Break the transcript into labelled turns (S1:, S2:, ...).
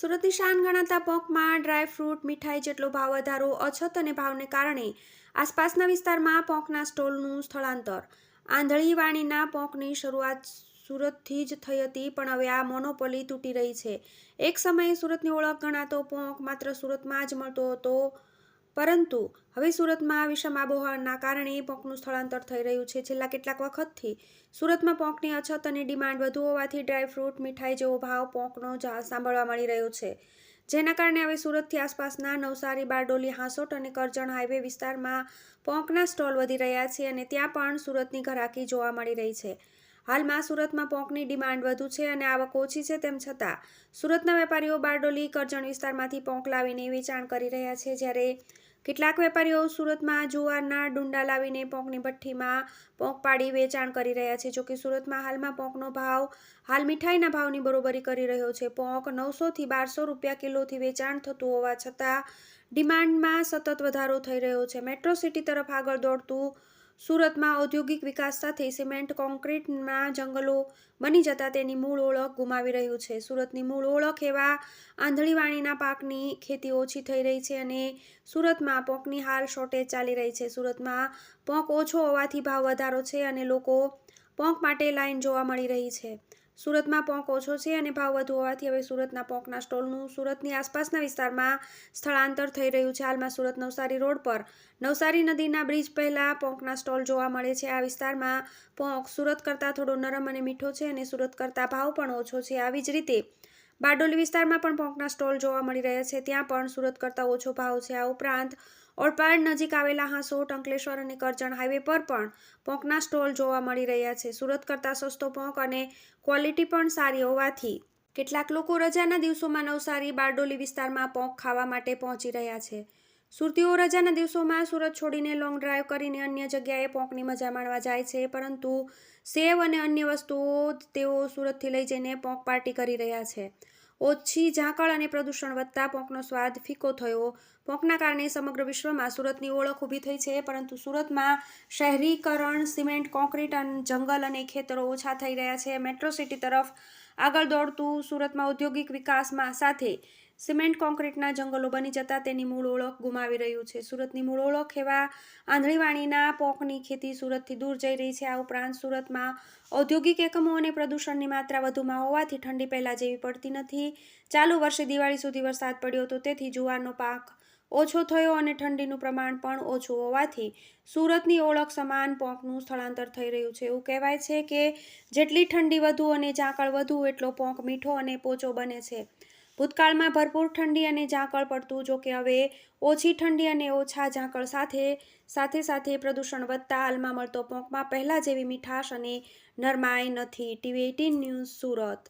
S1: સુરતની શાન ગણાતા પોંકમાં ડ્રાયફ્રૂટ મીઠાઈ જેટલો ભાવ વધારો, અછત અને ભાવને કારણે આસપાસના વિસ્તારમાં પોંકના સ્ટોલનું સ્થળાંતર. આંધળી વાણીના પોંકની શરૂઆત સુરતથી જ થઈ હતી, પણ હવે આ મોનોપોલી તૂટી રહી છે. એક સમયે સુરતની ઓળખ ગણાતો પોંક માત્ર સુરતમાં જ મળતો હતો, પરંતુ હવે સુરતમાં વિષમ આબોહવાના કારણે પોંકનું સ્થળાંતર થઈ રહ્યું છે. છેલ્લા કેટલાક વખતથી સુરતમાં પોંકની અછત અને ડિમાન્ડ વધુ હોવાથી ડ્રાયફ્રૂટ મીઠાઈ જેવો ભાવ પોંકનો સાંભળવા મળી રહ્યો છે, જેના કારણે હવે સુરતથી આસપાસના નવસારી, બારડોલી, હાંસોટ અને કરજણ હાઈવે વિસ્તારમાં પોંકના સ્ટોલ વધી રહ્યા છે અને ત્યાં પણ સુરતની ઘરાકી જોવા મળી રહી છે. હાલમાં સુરતમાં પોંકની ડિમાન્ડ વધુ છે અને આવક ઓછી છે, તેમ છતાં સુરતના વેપારીઓ બારડોલી, કરજણ વિસ્તારમાંથી પોંક લાવીને વેચાણ કરી રહ્યા છે, જ્યારે કેટલાક વેપારીઓ સુરતમાં જુવારના ડુંડા લાવીને પોંકની ભઠ્ઠીમાં પોંક પાડી વેચાણ કરી રહ્યા છે. જોકે સુરતમાં હાલમાં પોંકનો ભાવ હાલ મીઠાઈના ભાવની બરોબરી કરી રહ્યો છે. પોંક 900 થી 1200 રૂપિયા કિલોથી વેચાણ થતું હોવા છતાં ડિમાન્ડમાં સતત વધારો થઈ રહ્યો છે. મેટ્રો સિટી તરફ આગળ દોડતું સુરતમાં ઔદ્યોગિક વિકાસ સાથે સિમેન્ટ કોન્ક્રીટના જંગલો બની જતા તેની મૂળ ઓળખ ગુમાવી રહ્યું છે. સુરતની મૂળ ઓળખ એવા આંધળી વાણીના પાકની ખેતી ઓછી થઈ રહી છે અને સુરતમાં પોંકની હાલ શોર્ટેજ ચાલી રહી છે. સુરતમાં પોંક ઓછો હોવાથી ભાવ વધારો છે અને લોકો પોંક માટે લાઈન જોવા મળી રહી છે. સુરતમાં પોંક ઓછો છે અને ભાવ વધુ હોવાથી હવે સુરતના પોંકના સ્ટોલનું સુરતની આસપાસના વિસ્તારમાં સ્થળાંતર થઈ રહ્યું છે. હાલમાં સુરત નવસારી રોડ પર નવસારી નદીના બ્રિજ પહેલા પોંકના સ્ટોલ જોવા મળે છે. આ વિસ્તારમાં પોંક સુરત કરતાં થોડો નરમ અને મીઠો છે અને સુરત કરતાં ભાવ પણ ઓછો છે. આવી જ રીતે બારડોલી વિસ્તારમાં પણ પોંકના સ્ટોલ જોવા મળી રહ્યા છે. ત્યાં પણ સુરત કરતાં ઓછો ભાવ છે. આ ઉપરાંત ઓલપાડ નજીક આવેલા હાંસોટ, અંકલેશ્વર અને કરજણ હાઈવે પર પણ પોંકના સ્ટોલ જોવા મળી રહ્યા છે. સુરત કરતાં સસ્તો પોંક અને ક્વોલિટી પણ સારી હોવાથી કેટલાક લોકો રજાના દિવસોમાં નવસારી, બારડોલી વિસ્તારમાં પોંક ખાવા માટે પહોંચી રહ્યા છે. સુરતીઓ રજાના દિવસોમાં સુરત છોડીને લોંગ ડ્રાઈવ કરીને અન્ય જગ્યાએ પોંકની મજા માણવા જાય છે, પરંતુ સેવ અને અન્ય વસ્તુઓ તેઓ સુરતથી લઈ જઈને પોંક પાર્ટી કરી રહ્યા છે. ઓછી ઝાકળ અને પ્રદૂષણ વધતા પોંકનો સ્વાદ ફીકો થયો. પોંકના કારણે સમગ્ર વિશ્વમાં સુરતની ઓળખ ઊભી થઈ છે, પરંતુ સુરતમાં શહેરીકરણ, સિમેન્ટ, કોન્ક્રીટ, જંગલ અને ખેતરો ઓછા થઈ રહ્યા છે. મેટ્રો સિટી તરફ આગળ દોડતું સુરતમાં ઔદ્યોગિક વિકાસમાં સાથે સિમેન્ટ કોન્ક્રીટના જંગલો બની જતા તેની મૂળ ઓળખ ગુમાવી રહ્યું છે. સુરતની મૂળ ઓળખ એવા આંધળી વાણીના પોંકની ખેતી સુરતથી દૂર જઈ રહી છે. આ ઉપરાંત સુરતમાં ઔદ્યોગિક એકમો અને પ્રદૂષણની માત્રા વધુમાં હોવાથી ઠંડી પહેલા જેવી પડતી નથી. ચાલુ વર્ષે દિવાળી સુધી વરસાદ પડ્યો હતો, તેથી જુવારનો પાક ઓછો થયો અને ઠંડીનું પ્રમાણ પણ ઓછું હોવાથી સુરતની ઓળખ સમાન પોંકનું સ્થળાંતર થઈ રહ્યું છે. એવું કહેવાય છે કે જેટલી ઠંડી વધુ અને ઝાકળ વધુ એટલો પોંક મીઠો અને પોચો બને છે. ભૂતકાળમાં ભરપૂર ઠંડી અને ઝાકળ પડતું, જોકે હવે ઓછી ઠંડી અને ઓછા ઝાકળ સાથે પ્રદૂષણ વધતા હાલમાં મળતો પોંકમાં પહેલા જેવી મીઠાશ અને નરમાઈ નથી. TV18 news, Surat.